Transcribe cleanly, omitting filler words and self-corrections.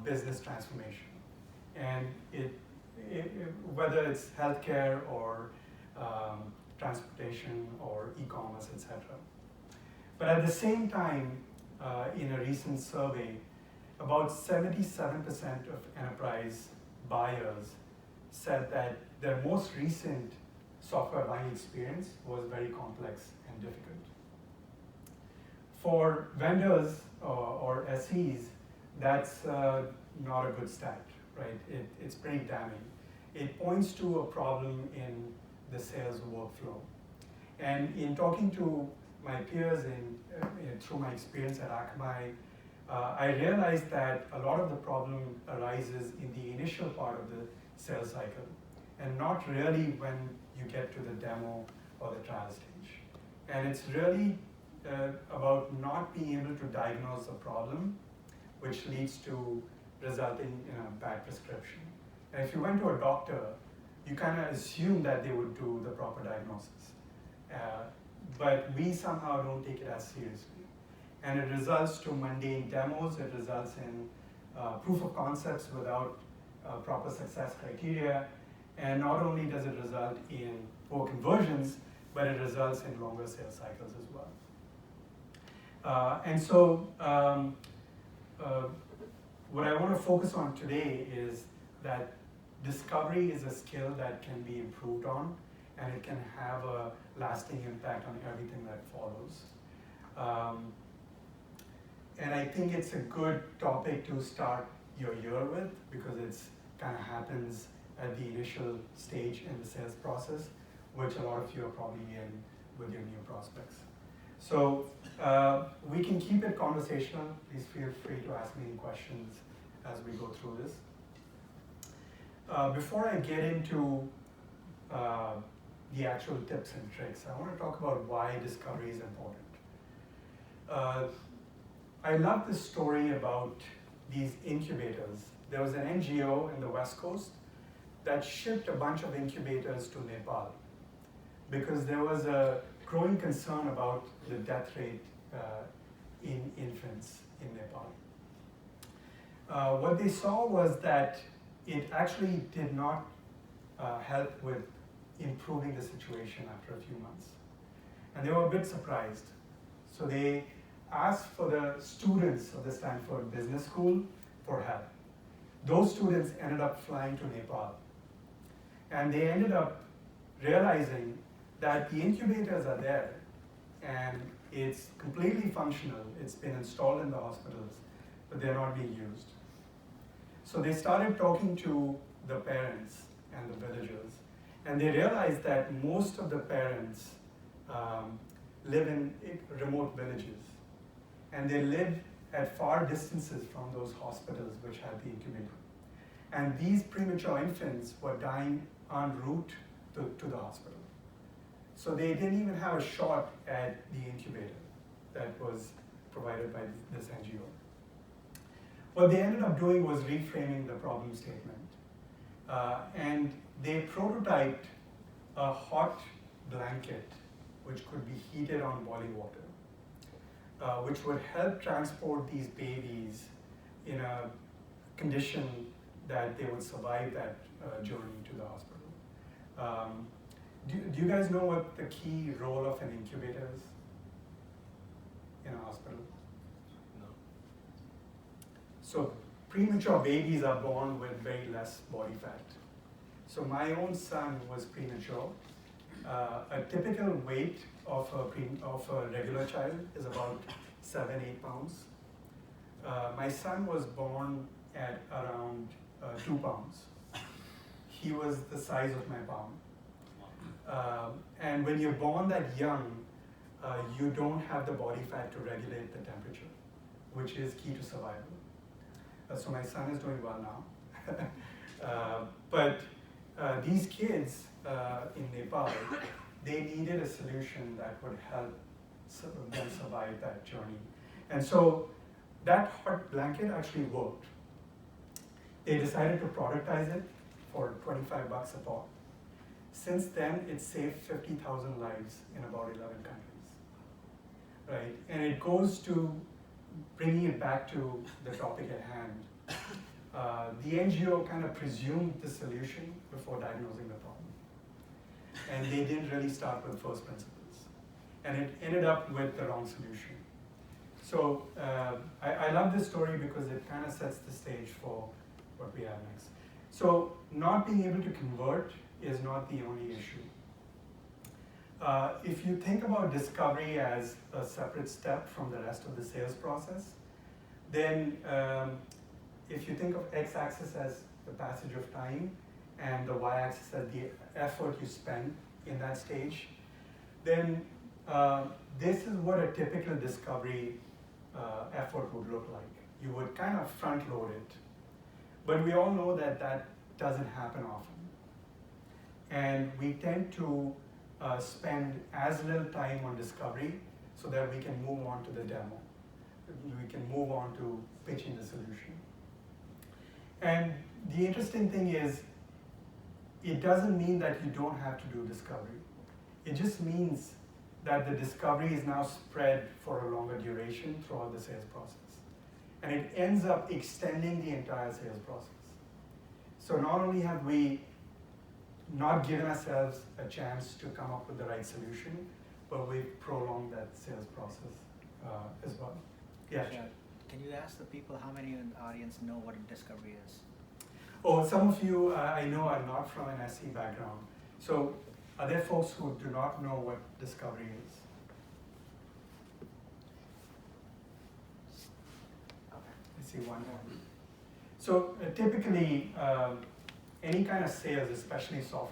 business transformation. And whether it's healthcare or transportation or e-commerce, etc. But at the same time, in a recent survey, about 77% of enterprise buyers said that their most recent software buying experience was very complex and difficult. For vendors or SEs, that's not a good stat, right? It's pretty damning. It points to a problem in the sales workflow. And in talking to my peers through my experience at Akamai, I realized that a lot of the problem arises in the initial part of the sales cycle, and not really when you get to the demo or the trial stage. And it's really about not being able to diagnose a problem, which leads to resulting in a bad prescription. And if you went to a doctor, you kind of assume that they would do the proper diagnosis. But we somehow don't take it as seriously. And it results to mundane demos, it results in proof of concepts without proper success criteria, and not only does it result in poor conversions, but it results in longer sales cycles as well. And so what I want to focus on today is that discovery is a skill that can be improved on, and it can have a lasting impact on everything that follows. And I think it's a good topic to start your year with, because it's kind of happens at the initial stage in the sales process, which a lot of you are probably in with your new prospects. So we can keep it conversational. Please feel free to ask me any questions as we go through this. Before I get into the actual tips and tricks, I want to talk about why discovery is important. I love this story about these incubators. There was an NGO in the West Coast that shipped a bunch of incubators to Nepal because there was a growing concern about the death rate in infants in Nepal. What they saw was that it actually did not help with improving the situation after a few months. And they were a bit surprised. So they asked for the students of the Stanford Business School for help. Those students ended up flying to Nepal. And they ended up realizing that the incubators are there and it's completely functional. It's been installed in the hospitals, but they're not being used. So they started talking to the parents and the villagers, and they realized that most of the parents live in remote villages, and they live at far distances from those hospitals which had the incubator. And these premature infants were dying en route to the hospital. So they didn't even have a shot at the incubator that was provided by this NGO. What they ended up doing was reframing the problem statement. And they prototyped a hot blanket which could be heated on boiling water, which would help transport these babies in a condition that they would survive that journey to the hospital. Do you guys know what the key role of an incubator is in a hospital? No. So premature babies are born with very less body fat. So my own son was premature. A typical weight of a regular child is about 7-8 pounds. My son was born at around 2 pounds. He was the size of my palm. And when you're born that young, you don't have the body fat to regulate the temperature, which is key to survival. So my son is doing well now. But these kids in Nepal, they needed a solution that would help them survive that journey. And so that hot blanket actually worked. They decided to productize it for $25 a pop. Since then, it saved 50,000 lives in about 11 countries, right? And it goes to bringing it back to the topic at hand, the NGO kind of presumed the solution before diagnosing the problem. And they didn't really start with first principles. And it ended up with the wrong solution. So I love this story because it kind of sets the stage for what we have next. So not being able to convert is not the only issue. If you think about discovery as a separate step from the rest of the sales process, then if you think of x-axis as the passage of time and the y-axis as the effort you spend in that stage, then this is what a typical discovery effort would look like. You would kind of front load it. But we all know that that doesn't happen often. And we tend to spend as little time on discovery so that we can move on to the demo. We can move on to pitching the solution. And the interesting thing is, it doesn't mean that you don't have to do discovery. It just means that the discovery is now spread for a longer duration throughout the sales process. And it ends up extending the entire sales process. So not only have we not given ourselves a chance to come up with the right solution, but we've prolonged that sales process as well. Yeah. Can you ask the people how many in the audience know what a discovery is? Oh, some of you I know are not from an SE background. So are there folks who do not know what discovery is? I see one hand. So typically, any kind of sales, especially software